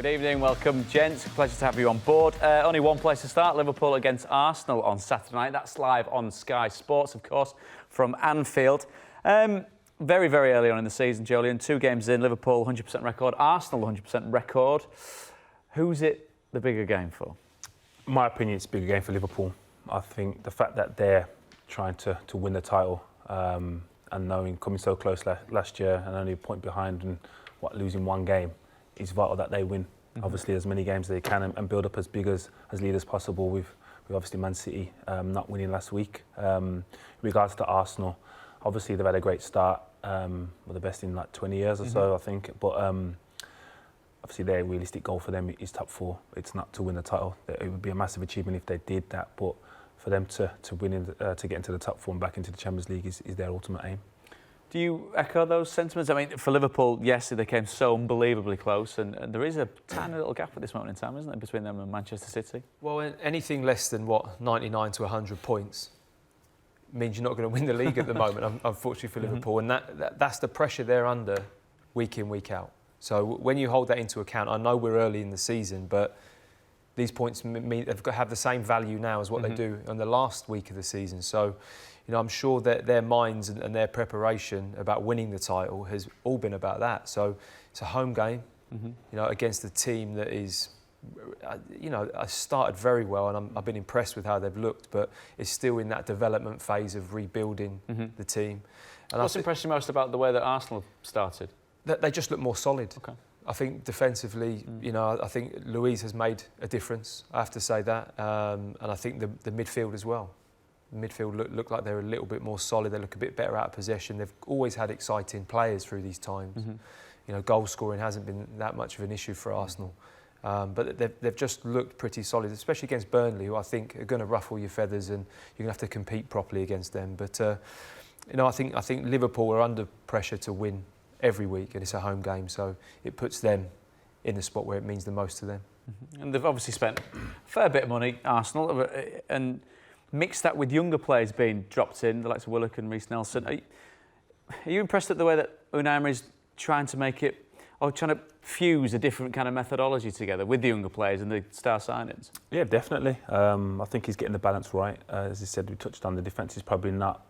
Good evening, welcome gents. Pleasure to have you on board. Only one place to start, Liverpool against Arsenal on Saturday night. That's live on Sky Sports, of course, from Anfield. Very, very early on in the season, Joleon. 2 games in, Liverpool 100% record, Arsenal 100% record. Who's it the bigger game for? In my opinion, it's a bigger game for Liverpool. I think the fact that they're trying to win the title and knowing coming so close last year and only a point behind and losing 1 game, it's vital that they win, obviously, as many games as they can and build up as big as lead as possible with obviously Man City not winning last week. In regards to Arsenal, obviously they've had a great start, the best in like 20 years or so, I think. But obviously their realistic goal for them is top 4. It's not to win the title. It would be a massive achievement if they did that. But for them to win, to get into the top 4 and back into the Champions League is their ultimate aim. Do you echo those sentiments? I mean, for Liverpool, yes, they came so unbelievably close, and there is a tiny little gap at this moment in time, isn't there, between them and Manchester City? Well, anything less than, 99 to 100 points means you're not going to win the league at the moment, unfortunately for Liverpool. And that's the pressure they're under week in, week out. So when you hold that into account, I know we're early in the season, but these points have the same value now as what they do on the last week of the season. So, I'm sure that their minds and their preparation about winning the title has all been about that. So it's a home game, against a team that is, started very well, and I've been impressed with how they've looked, but it's still in that development phase of rebuilding the team. And what's impressed you most about the way that Arsenal started? That they just look more solid. Okay. I think defensively, I think Luiz has made a difference. I have to say that, and I think the midfield as well. The midfield look like they're a little bit more solid. They look a bit better out of possession. They've always had exciting players through these times. Goal scoring hasn't been that much of an issue for Arsenal, but they've just looked pretty solid, especially against Burnley, who I think are going to ruffle your feathers, and you're going to have to compete properly against them. But I think Liverpool are under pressure to win every week, and it's a home game, so it puts them in the spot where it means the most to them. And they've obviously spent a fair bit of money, Arsenal, and mix that with younger players being dropped in, the likes of Willock and Reece Nelson. Are you impressed at the way that Unai Emery's trying to make it, or trying to fuse a different kind of methodology together with the younger players and the star signings? Yeah, definitely. I think he's getting the balance right. As you said, we touched on the defence is probably not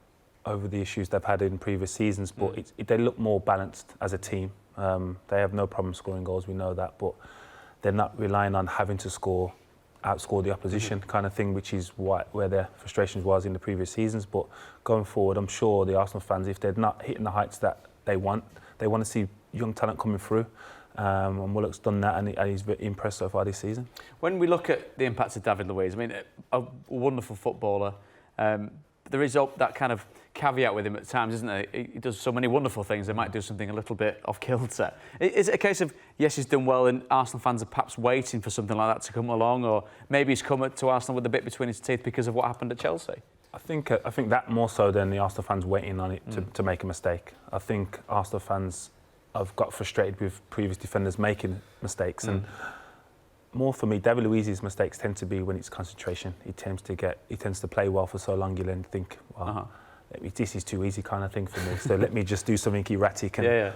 over the issues they've had in previous seasons, but they look more balanced as a team. They have no problem scoring goals, we know that, but they're not relying on having to outscore the opposition kind of thing, which is where their frustrations was in the previous seasons. But going forward, I'm sure the Arsenal fans, if they're not hitting the heights that they want to see young talent coming through. And Willock's done that, and he's very impressed so far this season. When we look at the impacts of David Luiz, I mean, a wonderful footballer. There is that kind of caveat with him at times, isn't there? He does so many wonderful things. They might do something a little bit off kilter. Is it a case of, yes, he's done well, and Arsenal fans are perhaps waiting for something like that to come along, or maybe he's come to Arsenal with a bit between his teeth because of what happened at Chelsea? I think that more so than the Arsenal fans waiting on it to make a mistake. I think Arsenal fans have got frustrated with previous defenders making mistakes, and more for me, David Luiz's mistakes tend to be when it's concentration. He tends to play well for so long, you'll then think, well, this is too easy kind of thing for me. So let me just do something erratic and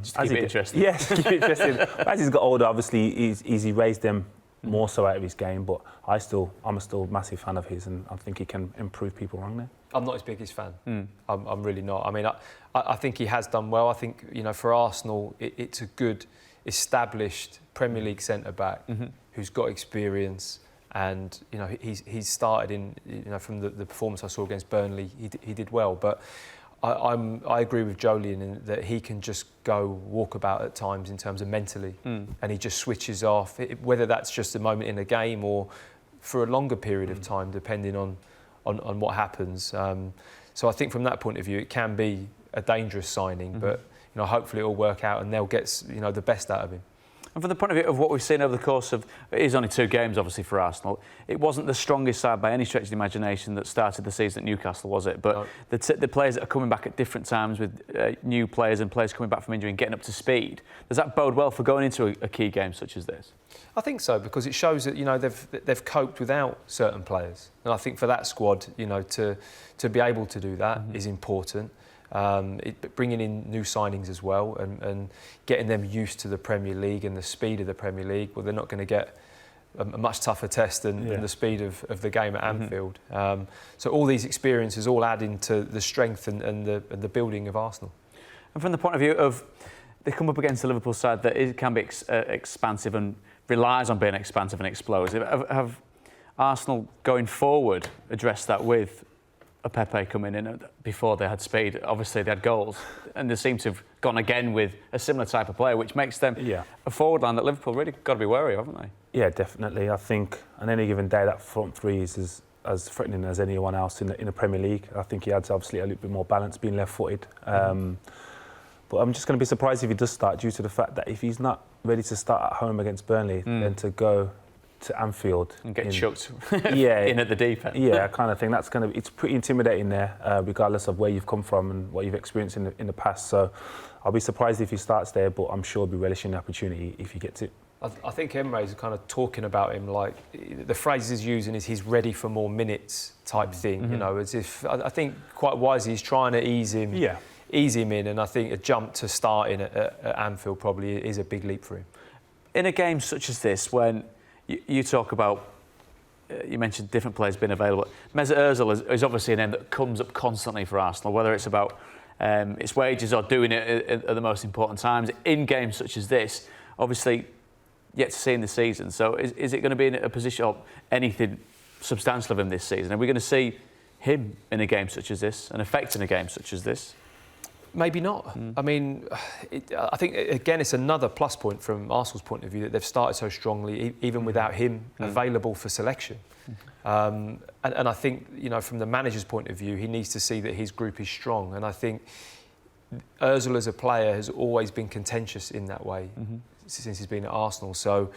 just keep it interesting. Yes, keep it interesting. As he's got older, obviously he's erased them more so out of his game. But I'm still a massive fan of his, and I think he can improve people wrong there. I'm not his biggest fan. I'm really not. I mean, I think he has done well. I think for Arsenal, it's a good established Premier League centre-back who's got experience, and he's started in from the performance I saw against Burnley, he did well. But I agree with Joleon in that he can just go walkabout at times in terms of mentally, and he just switches off, whether that's just a moment in a game or for a longer period of time, depending on what happens. So I think from that point of view, it can be a dangerous signing, but hopefully it'll work out and they'll get the best out of him. And from the point of view of what we've seen over the course of, it is only 2 games obviously for Arsenal, it wasn't the strongest side by any stretch of the imagination that started the season at Newcastle, was it? But no. The players that are coming back at different times with new players and players coming back from injury and getting up to speed, does that bode well for going into a key game such as this? I think so, because it shows that they've coped without certain players, and I think for that squad, to be able to do that is important. Bringing in new signings as well and getting them used to the Premier League and the speed of the Premier League. Well, they're not going to get a much tougher test than the speed of the game at Anfield. So all these experiences all add into the strength and the building of Arsenal. And from the point of view of, they come up against a Liverpool side that can be expansive and relies on being expansive and explosive. Have Arsenal going forward addressed that with a Pepe coming in before they had speed? Obviously they had goals, and they seem to have gone again with a similar type of player, which makes them a forward line that Liverpool really got to be wary of, haven't they? Yeah, definitely. I think on any given day that front three is as threatening as anyone else in the Premier League. I think he adds obviously a little bit more balance being left-footed. But I'm just going to be surprised if he does start, due to the fact that if he's not ready to start at home against Burnley, then to go to Anfield and get chucked in at the deep end. Yeah, kind of thing. It's pretty intimidating there, regardless of where you've come from and what you've experienced in the past. So I'll be surprised if he starts there, but I'm sure he'll be relishing the opportunity if he gets it. I think Emre's kind of talking about him like the phrase he's using is he's ready for more minutes type thing. You know, as if I think quite wisely he's trying to ease him in, and I think a jump to starting at Anfield probably is a big leap for him. In a game such as this, when you talk about, you mentioned different players being available. Mesut Ozil is obviously a name that comes up constantly for Arsenal, whether it's about its wages or doing it at the most important times. In games such as this, obviously, yet to see in the season. So is it going to be in a position of anything substantial of him this season? Are we going to see him in a game such as this, an effect in a game such as this? Maybe not. I mean, I think, again, it's another plus point from Arsenal's point of view that they've started so strongly, even without him available for selection. And I think, you know, from the manager's point of view, he needs to see that his group is strong. And I think Ozil as a player has always been contentious in that way since he's been at Arsenal. So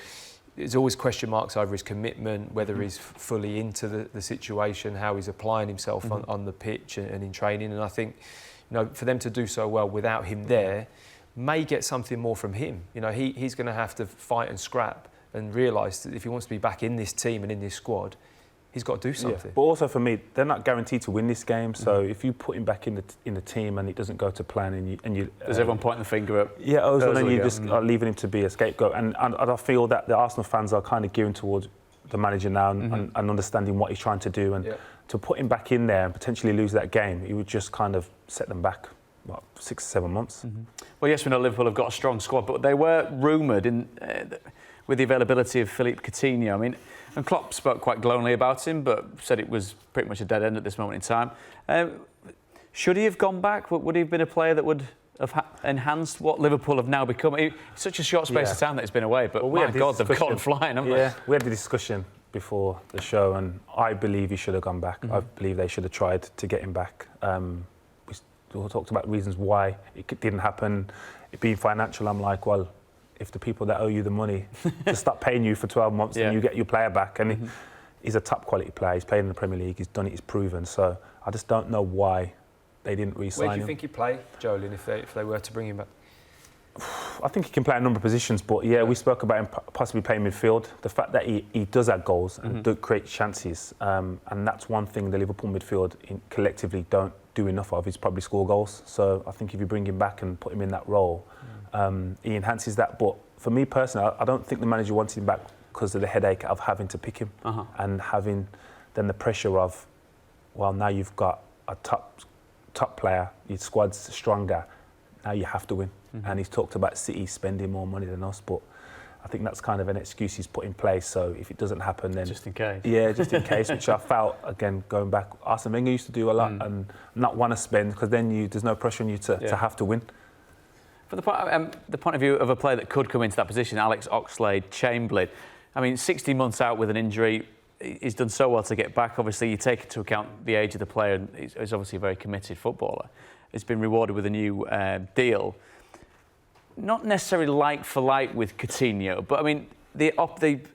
there's always question marks over his commitment, whether he's fully into the situation, how he's applying himself on the pitch and in training. And I think, you know, for them to do so well without him there, may get something more from him. You know, he's going to have to fight and scrap and realise that if he wants to be back in this team and in this squad, he's got to do something. Yeah. But also for me, they're not guaranteed to win this game. So if you put him back in the team and it doesn't go to plan, and you does everyone pointing the finger at Ozil, and you just are leaving him to be a scapegoat. And I feel that the Arsenal fans are kind of gearing towards the manager now and understanding what he's trying to do. And to put him back in there and potentially lose that game, he would just kind of set them back, what, 6 or 7 months. Well, yes, we know Liverpool have got a strong squad, but they were rumoured with the availability of Philippe Coutinho. I mean, and Klopp spoke quite glowingly about him, but said it was pretty much a dead end at this moment in time. Should he have gone back? Would he have been a player that would have enhanced what Liverpool have now become? It's such a short space of time that he's been away, but my God, they've gone flying, haven't they? We had the discussion before the show, and I believe he should have gone back. I believe they should have tried to get him back. We talked about reasons why it didn't happen. It being financial, I'm like, well, if the people that owe you the money just stop paying you for 12 months, then you get your player back. And he's a top quality player. He's played in the Premier League. He's done it. He's proven. So I just don't know why they didn't re-sign him. Where do you think he'd play, Joleon, if they were to bring him back? I think he can play a number of positions, but we spoke about him possibly playing midfield. The fact that he does have goals and does create chances, and that's one thing the Liverpool midfield collectively don't do enough of, is probably score goals. So I think if you bring him back and put him in that role, he enhances that. But for me personally, I don't think the manager wants him back because of the headache of having to pick him and having then the pressure of, well, now you've got a top player, your squad's stronger, now you have to win. And he's talked about City spending more money than us, but I think that's kind of an excuse he's put in place. So if it doesn't happen, then just in case. Yeah, just in case, which I felt, again, going back, Arsene Wenger used to do a lot and not want to spend, because then there's no pressure on you to have to win. From the point of view of a player that could come into that position, Alex Oxlade-Chamberlain, I mean, 16 months out with an injury, he's done so well to get back. Obviously, you take into account the age of the player, and he's obviously a very committed footballer. He's been rewarded with a new deal. Not necessarily like for like with Coutinho, but I mean, the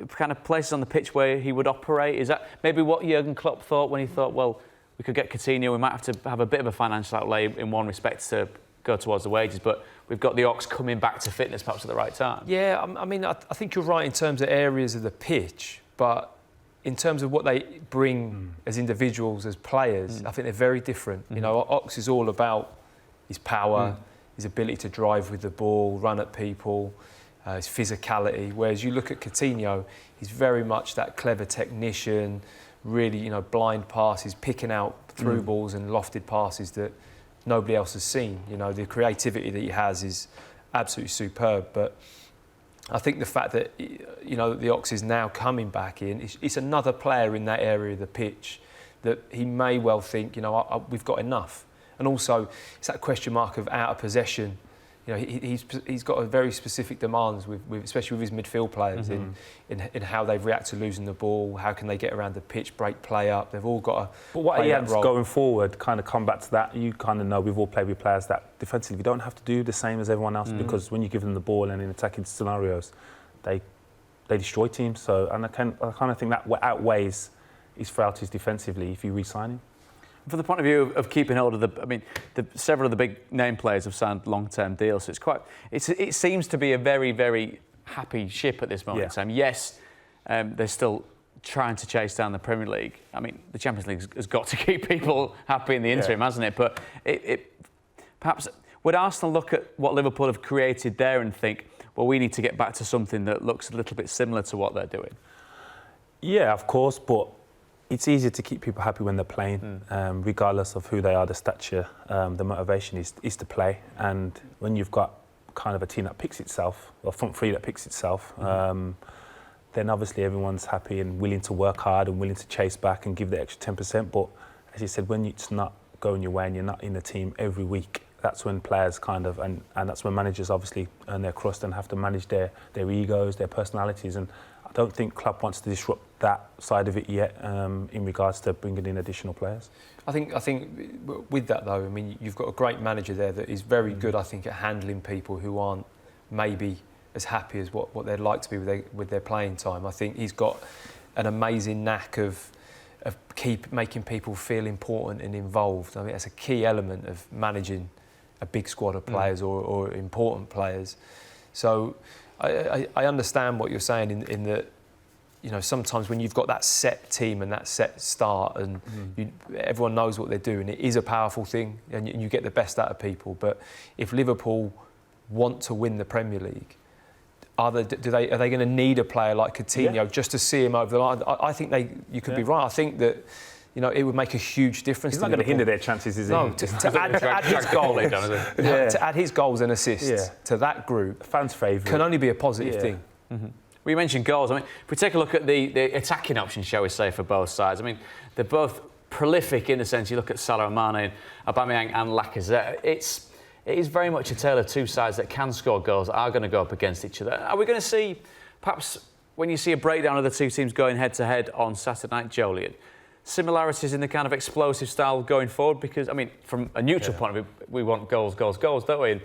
kind of places on the pitch where he would operate, is that maybe what Jurgen Klopp thought when he thought, well, we could get Coutinho, we might have to have a bit of a financial outlay in one respect to go towards the wages, but we've got the Ox coming back to fitness perhaps at the right time. Yeah, I mean, I think you're right in terms of areas of the pitch, but in terms of what they bring as individuals, as players, I think they're very different. You know, Ox is all about his power, his ability to drive with the ball, run at people, his physicality. Whereas you look at Coutinho, he's very much that clever technician, really, blind passes, picking out through balls and lofted passes that nobody else has seen. The creativity that he has is absolutely superb. But I think the fact that, the Ox is now coming back in, it's another player in that area of the pitch that he may well think, we've got enough. And also, it's that question mark of out of possession. He's got a very specific demands, with especially with his midfield players, in how they react to losing the ball, how can they get around the pitch, break play up. They've all got to. But what he adds going forward, kind of come back to that. You kind of know we've all played with players that defensively you don't have to do the same as everyone else, because when you give them the ball and in attacking scenarios, they destroy teams. So, and I kind of think that outweighs his frailties defensively if you re-sign him. From the point of view of keeping hold of several of the big name players have signed long-term deals. So it seems to be a very, very happy ship at this moment in time. Yes, they're still trying to chase down the Premier League. The Champions League has got to keep people happy in the interim, hasn't it? But perhaps would Arsenal look at what Liverpool have created there and think, well, we need to get back to something that looks a little bit similar to what they're doing? Yeah, of course, but it's easier to keep people happy when they're playing, regardless of who they are, the stature, the motivation is to play. And when you've got kind of a team that picks itself, or front three that picks itself, then obviously everyone's happy and willing to work hard and willing to chase back and give the extra 10%. But as you said, when it's not going your way and you're not in the team every week, that's when players kind of, and that's when managers obviously earn their crust and have to manage their egos, their personalities. And I don't think Klopp wants to disrupt that side of it yet, in regards to bringing in additional players. I think with that though, you've got a great manager there that is very good, I think, at handling people who aren't maybe as happy as what they'd like to be with their playing time. I think he's got an amazing knack of making people feel important and involved. That's a key element of managing a big squad of players or important players. So I understand what you're saying in that, sometimes when you've got that set team and that set start and everyone knows what they're doing, it is a powerful thing and you get the best out of people. But if Liverpool want to win the Premier League, are they going to need a player like Coutinho just to see him over the line? I think you could be right. I think that it would make a huge difference. He's not going to hinder their chances, is he? No, to add his goal, to add his goals and assists to that group, fans' favourite, can only be a positive thing. Well, you mentioned goals. If we take a look at the attacking options, shall we say, for both sides. They're both prolific in the sense you look at Salah and Mane, Aubameyang and Lacazette. It is very much a tale of two sides that can score goals, that are going to go up against each other. Are we going to see, perhaps, when you see a breakdown of the two teams going head-to-head on Saturday night, Joleon, similarities in the kind of explosive style going forward? Because, from a neutral point of view, we want goals, don't we? And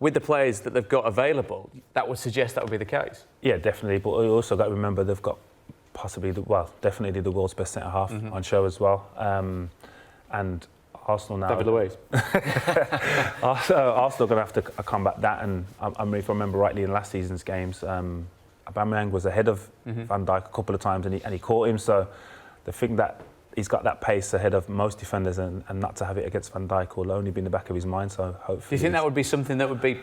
with the players that they've got available, that would suggest that would be the case. Yeah, definitely. But you also got to remember they've got definitely the world's best centre-half on show as well. And Arsenal now... David Luiz. Arsenal are going to have to combat that. And if I remember rightly, in last season's games, Aubameyang was ahead of Van Dijk a couple of times and he caught him. So the thing that he's got that pace ahead of most defenders, and not to have it against Van Dijk will only be in the back of his mind. So hopefully, do you think that would be something that would be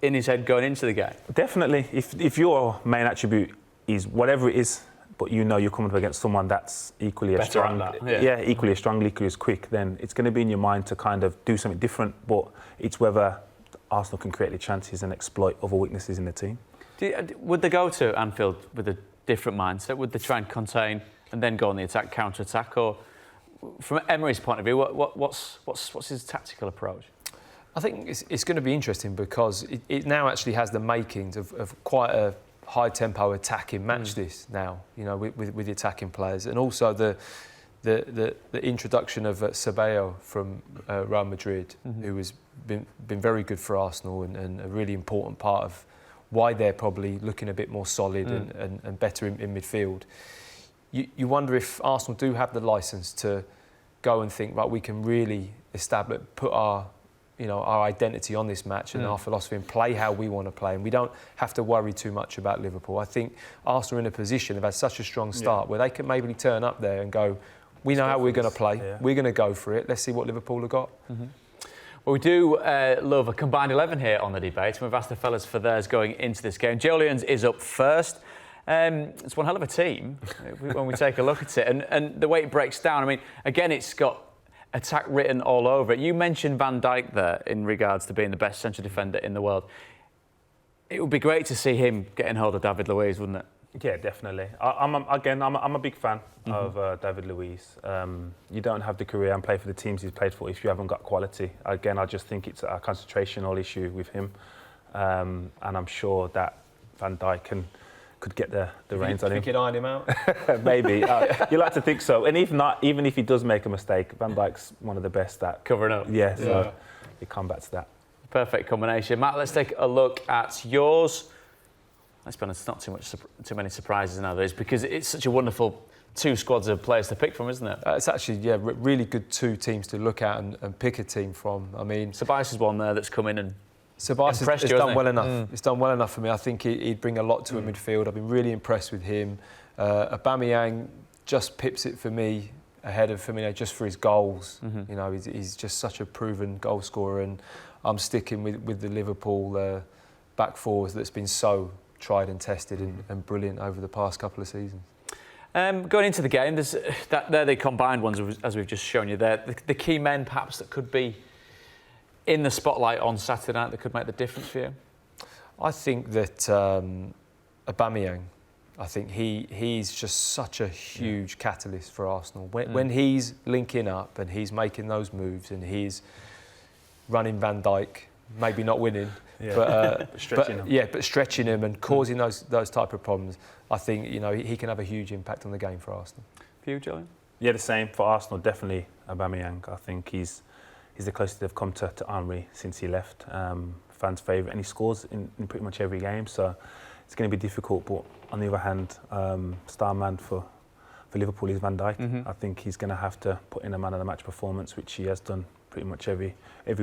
in his head going into the game? Definitely. If your main attribute is whatever it is, but you're coming up against someone that's equally as strong, equally as strong, equally as quick, then it's going to be in your mind to kind of do something different. But it's whether Arsenal can create the chances and exploit other weaknesses in the team. Would they go to Anfield with a different mindset? Would they try and contain and then go on the attack, counter-attack? Or from Emery's point of view, what's his tactical approach? I think it's going to be interesting because it now actually has the makings of quite a high-tempo attacking match this now, with the attacking players. And also the introduction of Ceballos from Real Madrid, who has been very good for Arsenal and a really important part of why they're probably looking a bit more solid and better in midfield. You wonder if Arsenal do have the licence to go and think, right, we can really put our identity on this match and our philosophy and play how we want to play, and we don't have to worry too much about Liverpool. I think Arsenal are in a position, they've had such a strong start where they can maybe turn up there and go, we know how we're going to play, we're going to go for it, let's see what Liverpool have got. Well, we do love a combined 11 here on the debate, and we've asked the fellas for theirs going into this game. Joleon's is up first. It's one hell of a team when we take a look at it. And the way it breaks down, I mean, again, it's got attack written all over it. You mentioned Van Dijk there in regards to being the best central defender in the world. It would be great to see him getting hold of David Luiz, wouldn't it? Yeah, definitely. I'm a big fan of David Luiz. You don't have the career and play for the teams he's played for if you haven't got quality. Again, I just think it's a concentrational issue with him, and I'm sure that Van Dijk could get the reins on him. You could iron him out? Maybe. You like to think so. And if not, even if he does make a mistake, Van Dijk's one of the best at covering up. Yeah, so you come back to that. Perfect combination. Matt, let's take a look at yours. Let's be honest, it's not too many surprises nowadays because it's such a wonderful two squads of players to pick from, isn't it? It's actually, really good two teams to look at and pick a team from. I mean, Tobias is one there that's come in and Tobias has you, done well enough. It's done well enough for me. I think he'd bring a lot to a midfield. I've been really impressed with him. Aubameyang just pips it for me ahead of Firmino just for his goals. You know, he's just such a proven goal scorer, and I'm sticking with the Liverpool back fours that's been so tried and tested and brilliant over the past couple of seasons. Going into the game, they're the combined ones, as we've just shown you there. The key men, perhaps, that could be in the spotlight on Saturday night that could make the difference for you? I think that Aubameyang, I think he's just such a huge catalyst for Arsenal. When he's linking up and he's making those moves and he's running Van Dijk, maybe not winning, but stretching him and causing those type of problems, I think he can have a huge impact on the game for Arsenal. For you, Joleon? Yeah, the same for Arsenal. Definitely Aubameyang. I think he's the closest they've come to Henry since he left. Fans' favourite, and he scores in pretty much every game. So it's going to be difficult. But on the other hand, star man for Liverpool is Van Dijk. I think he's going to have to put in a man of the match performance, which he has done pretty much every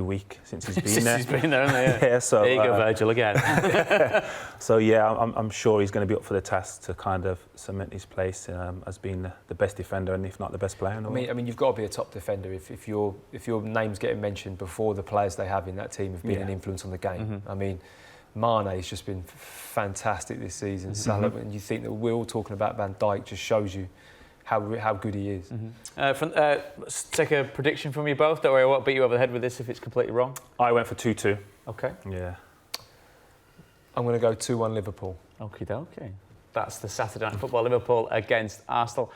week since he's been there. He's been there, hasn't he? Yeah, so there you go, Virgil, again. So yeah, I'm sure he's going to be up for the task to kind of cement his place as being the best defender, and if not the best player in the world. I mean, you've got to be a top defender if your name's getting mentioned before the players they have in that team have been an influence on the game. I mean, Mane's just been fantastic this season. Salah, and you think that we're all talking about Van Dijk, just shows you how good he is. Let's take a prediction from you both. Don't worry, I won't beat you over the head with this if it's completely wrong. I went for 2-2. Okay. Yeah. I'm going to go 2-1 Liverpool. Okie dokie. That's the Saturday Night Football, Liverpool against Arsenal.